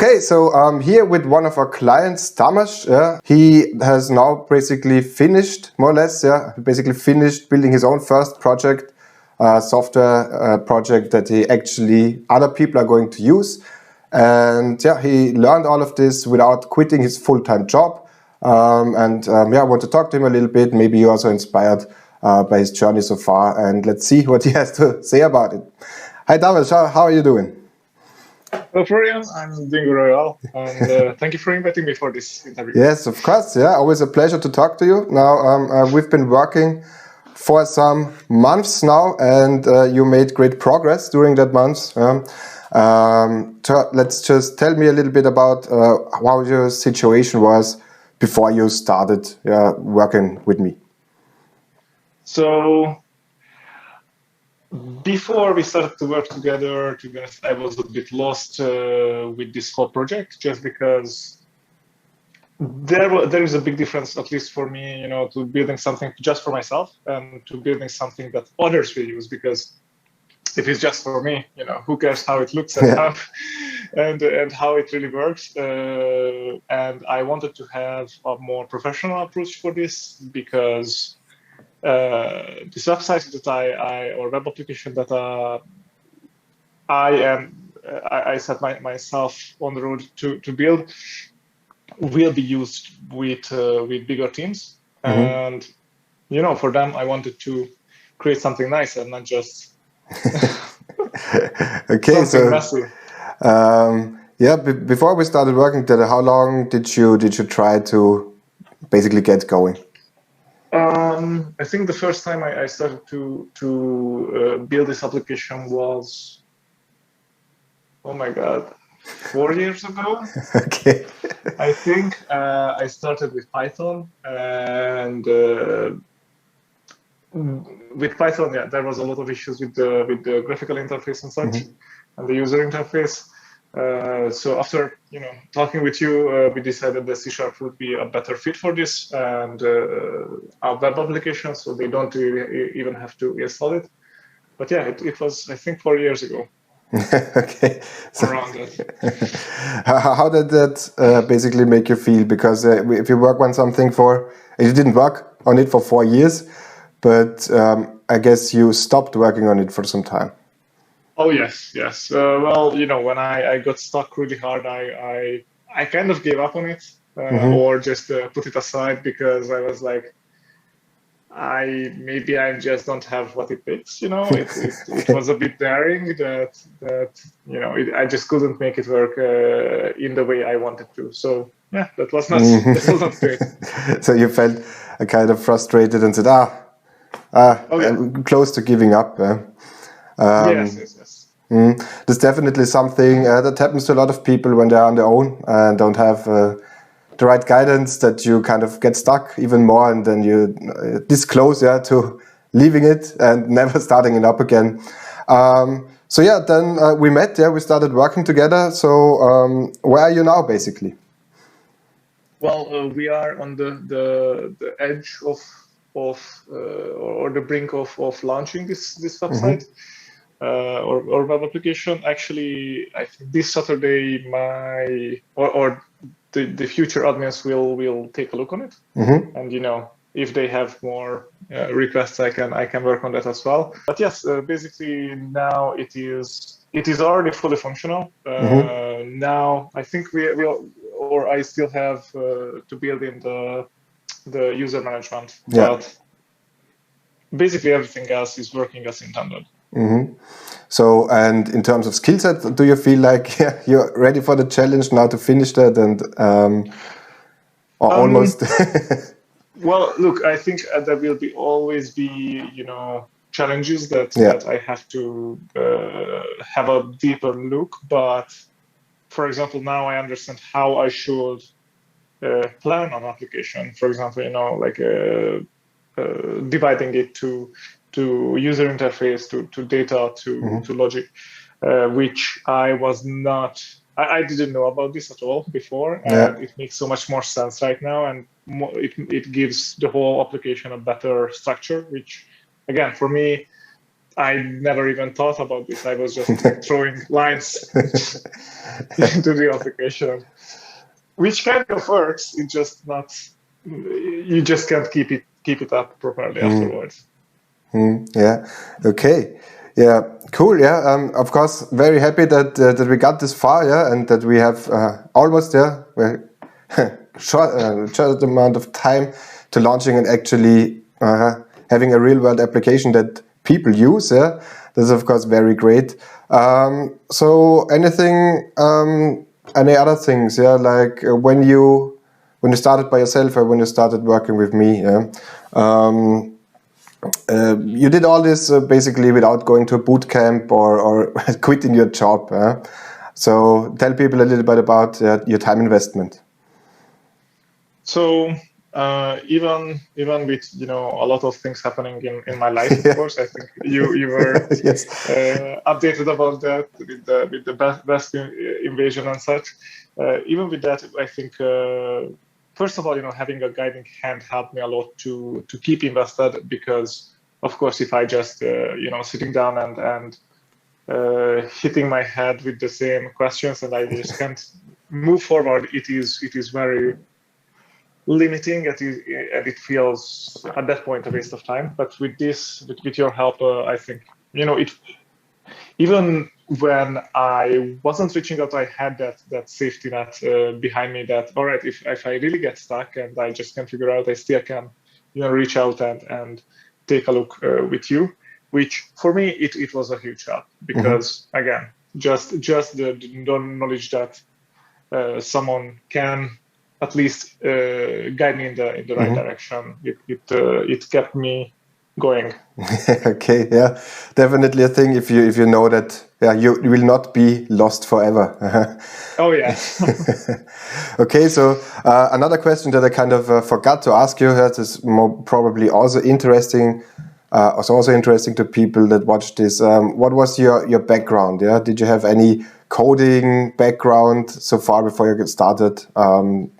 Okay, so I'm here with one of our clients, Tamas. Yeah. He has now basically finished, more or less, basically finished building his own first project, software project that other people are going to use. And yeah, he learned all of this without quitting his full-time job. I want to talk to him a little bit. Maybe you're also inspired by his journey so far. And let's see what he has to say about it. Hi, Tamas. How are you doing? Hello, Florian. I'm doing very well, and thank you for inviting me for this interview. Yes, of course. Yeah, always a pleasure to talk to you. Now, we've been working for some months now, and you made great progress during that month. Let's just tell me a little bit about how your situation was before you started working with me. So, before we started to work together, to be honest, I was a bit lost with this whole project, just because there is a big difference, at least for me, to building something just for myself and to building something that others will use. Because if it's just for me, who cares how it looks and how it really works. And I wanted to have a more professional approach for this, because this website that or web application that I set myself on the road to build will be used with bigger teams. And for them, I wanted to create something nice and not just okay, something messy. Before we started working together, how long did you try to basically get going? I think the first time I started to build this application was, oh my God, 4 years ago. Okay. I think I started with Python, and with Python, there was a lot of issues with the graphical interface and such, and the user interface. So after talking with you, we decided that C# would be a better fit for this, and a web application, so they don't even have to install it. But yeah, it was, I think, 4 years ago. Okay. So, around that. How did that basically make you feel? Because if you work on something you didn't work on it for 4 years, but I guess you stopped working on it for some time. Oh yes. Well, when I got stuck really hard, I kind of gave up on it, or just put it aside, because I was like, maybe I just don't have what it takes. It was a bit daring that I just couldn't make it work in the way I wanted to. So yeah, that was not great. So you felt kind of frustrated and said, I'm close to giving up. Yes. There's definitely something that happens to a lot of people when they're on their own and don't have the right guidance, that you kind of get stuck even more, and then you this close to leaving it and never starting it up again. Then we met. We started working together. So where are you now, basically? Well, we are on the edge of or the brink of launching this website. Or web application. Actually, I think this Saturday the future admins will take a look on it, and if they have more requests, I can work on that as well. But yes, basically now it is already fully functional. Now I think I still have to build in the user management, but basically everything else is working as intended. So, and in terms of skill set, do you feel like you're ready for the challenge now to finish that, and or almost? Well, look, I think there will always be challenges that I have to have a deeper look. But for example, now I understand how I should plan an application. For example, like dividing it to user interface, to data, to logic, which I was not. I didn't know about this at all before, and it makes so much more sense right now, and it gives the whole application a better structure, which, again, for me, I never even thought about this. I was just throwing lines into the application, which kind of works. It just not. You just can't keep it up properly afterwards. Yeah. Okay. Yeah. Cool. Yeah. Of course, very happy that that we got this far. Yeah, and that we have almost short amount of time to launching and actually having a real world application that people use. Yeah. This is of course very great. So anything, any other things? Yeah, like when you started by yourself or when you started working with me. Yeah. You did all this basically without going to a boot camp or quitting your job. So tell people a little bit about your time investment. So even with a lot of things happening in my life, of course, I think you were Yes. updated about that with the best invasion and such. Even with that, I think first of all, having a guiding hand helped me a lot to keep invested, because of course, if I just sitting down and hitting my head with the same questions and I just can't move forward, it is very limiting, and it feels at that point a waste of time. But with this, with your help, I think it. Even when I wasn't reaching out, I had that safety net behind me. That all right, if I really get stuck and I just can't figure out, I still can reach out and take a look with you. Which for me it was a huge help, because again, just the knowledge that someone can at least guide me in the right direction. It kept me going. Okay, yeah, definitely a thing if you know that you will not be lost forever. Oh yeah. Okay, so another question that I kind of forgot to ask you, that is probably also interesting. Also interesting to people that watch this. What was your background? Yeah, did you have any coding background so far before you get started in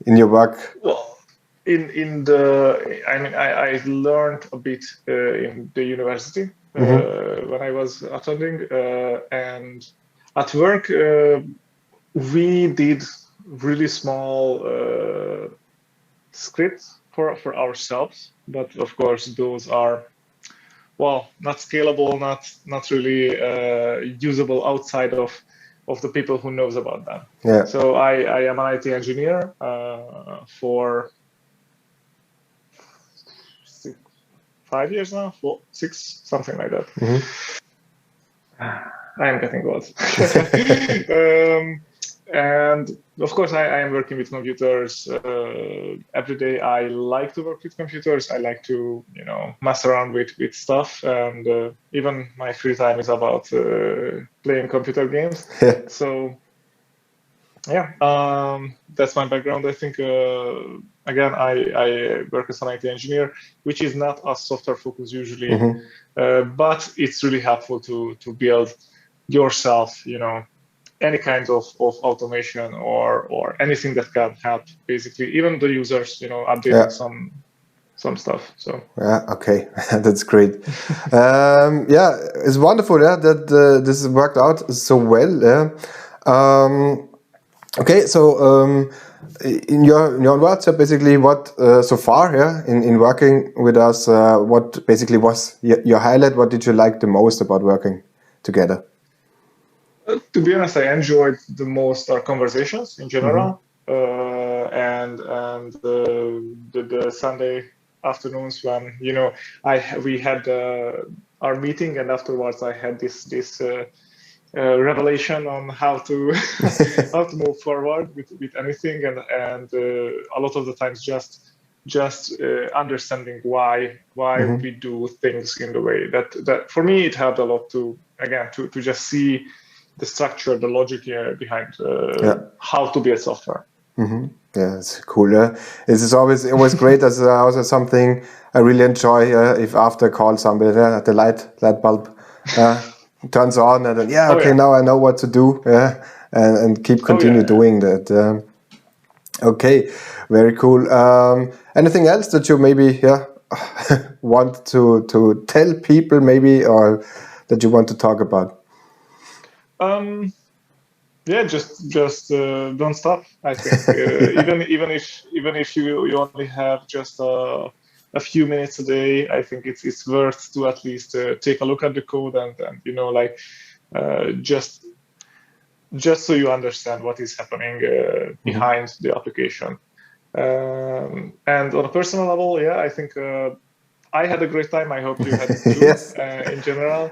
your work? Well, in the I learned a bit in the university when I was attending, and at work we did really small scripts for ourselves, but of course those are not scalable, not really usable outside of the people who knows about them. Yeah. So I am an IT engineer for 5 years now, 6, something like that. I am getting old. And of course, I am working with computers every day. I like to work with computers. I like to, mess around with stuff, and even my free time is about playing computer games. So, yeah, that's my background. I think again, I work as an IT engineer, which is not a software focus usually, but it's really helpful to build yourself, any kind of automation or anything that can help basically even the users, updating some stuff. So yeah, okay, that's great. It's wonderful, that this worked out so well. Okay, so in your words, basically, what so far, in working with us, what basically was your highlight? What did you like the most about working together? To be honest, I enjoyed the most our conversations in general, and the Sunday afternoons when we had our meeting, and afterwards I had this revelation on how to how to move forward with anything, and a lot of the times just understanding why we do things in the way that for me it helped a lot to just see the structure, the logic behind how to build software. Yeah, it's cool. This is always great. That's also something I really enjoy. If after a call somebody the light bulb turns on, and then now I know what to do. And keep continue doing that. Okay, very cool. Anything else that you maybe want to tell people maybe, or that you want to talk about? Yeah, just don't stop. I think even if you only have just a few minutes a day, I think it's worth to at least take a look at the code and like just so you understand what is happening behind the application. And on a personal level, yeah, I think I had a great time. I hope you had too. Yes. In general.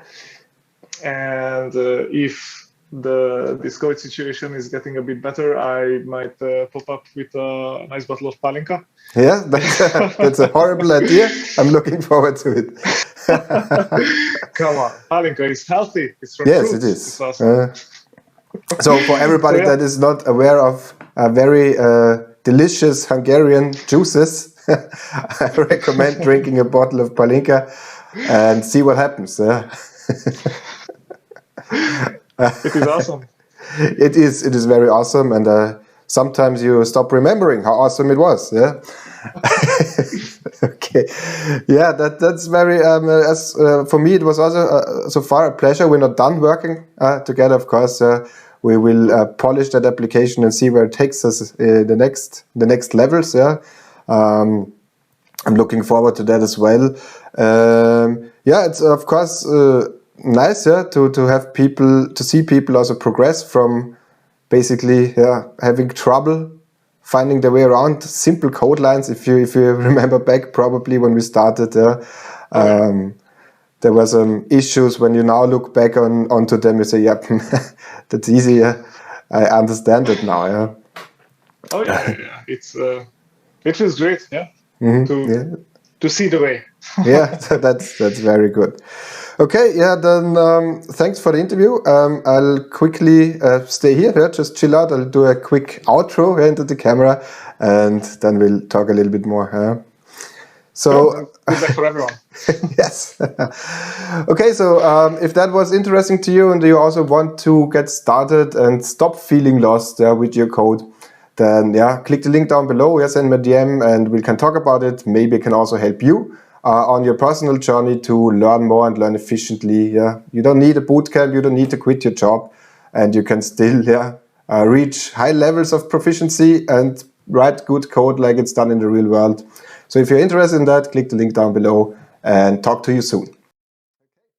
And if this COVID situation is getting a bit better, I might pop up with a nice bottle of Palinka. Yeah, that's a horrible idea. I'm looking forward to it. Come on, Palinka is healthy. It's from Yes, fruits. it is. It's awesome. So for everybody that is not aware of very delicious Hungarian juices, I recommend drinking a bottle of Palinka and see what happens. It is awesome. It is very awesome, and sometimes you stop remembering how awesome it was. Yeah. Okay. Yeah, that's very. For me, it was also so far a pleasure. We're not done working together, of course. We will polish that application and see where it takes us the next levels. Yeah. I'm looking forward to that as well. Yeah, it's of course nice, yeah, to have people, to see people also progress from basically having trouble finding their way around simple code lines. If you remember back, probably when we started, there were some issues. When you now look back onto them, you say, "Yep, that's easy. Yeah. I understand it now." Yeah. Oh yeah. It was great. Yeah. To see the way. Yeah, that's very good. Okay, yeah, then thanks for the interview. I'll quickly stay here, just chill out. I'll do a quick outro into the camera, and then we'll talk a little bit more. So, good luck for everyone. Yes. Okay, so if that was interesting to you and you also want to get started and stop feeling lost with your code, then click the link down below, send me a DM and we can talk about it. Maybe it can also help you on your personal journey to learn more and learn efficiently. You don't need a bootcamp, you don't need to quit your job, and you can still reach high levels of proficiency and write good code like it's done in the real world. So if you're interested in that, click the link down below and talk to you soon.